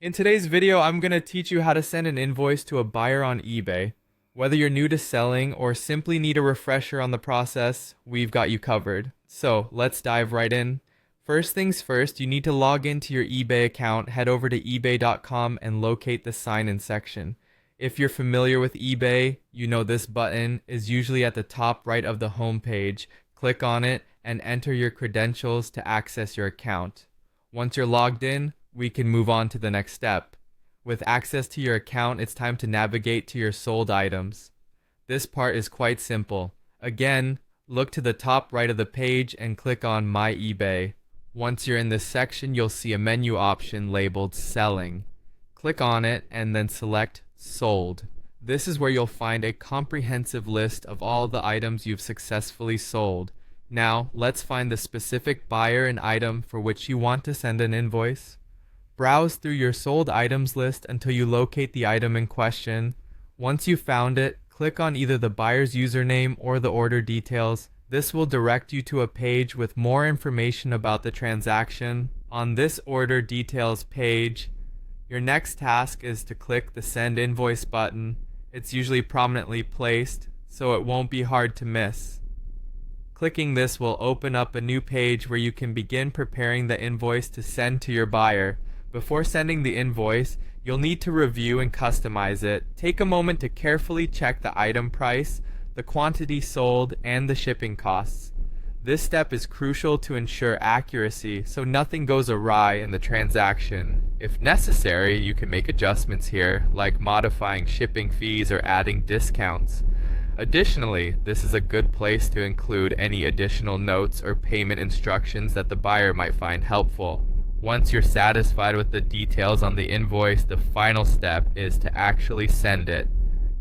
In today's video, I'm going to teach you how to send an invoice to a buyer on eBay. Whether you're new to selling or simply need a refresher on the process, we've got you covered. So let's dive right in. First things first, you need to log into your eBay account, head over to ebay.com and locate the sign in section. If you're familiar with eBay, you know this button is usually at the top right of the home page. Click on it and enter your credentials to access your account. Once you're logged in, we can move on to the next step. With access to your account, it's time to navigate to your sold items. This part is quite simple. Again, look to the top right of the page and click on My eBay. Once you're in this section, you'll see a menu option labeled Selling. Click on it and then select Sold. This is where you'll find a comprehensive list of all the items you've successfully sold. Now, let's find the specific buyer and item for which you want to send an invoice. Browse through your sold items list until you locate the item in question. Once you've found it, click on either the buyer's username or the order details. This will direct you to a page with more information about the transaction. On this order details page, your next task is to click the Send Invoice button. It's usually prominently placed, so it won't be hard to miss. Clicking this will open up a new page where you can begin preparing the invoice to send to your buyer. Before sending the invoice, you'll need to review and customize it. Take a moment to carefully check the item price, the quantity sold, and the shipping costs. This step is crucial to ensure accuracy so nothing goes awry in the transaction. If necessary, you can make adjustments here, like modifying shipping fees or adding discounts. Additionally, this is a good place to include any additional notes or payment instructions that the buyer might find helpful. Once you're satisfied with the details on the invoice, the final step is to actually send it.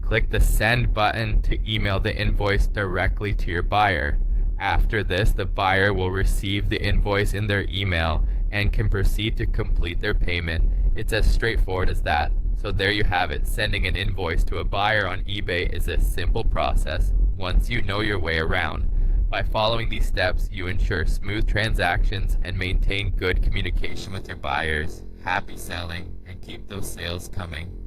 Click the Send button to email the invoice directly to your buyer. After this, the buyer will receive the invoice in their email and can proceed to complete their payment. It's as straightforward as that. So there you have it. Sending an invoice to a buyer on eBay is a simple process once you know your way around. By following these steps, you ensure smooth transactions and maintain good communication with your buyers. Happy selling, and keep those sales coming.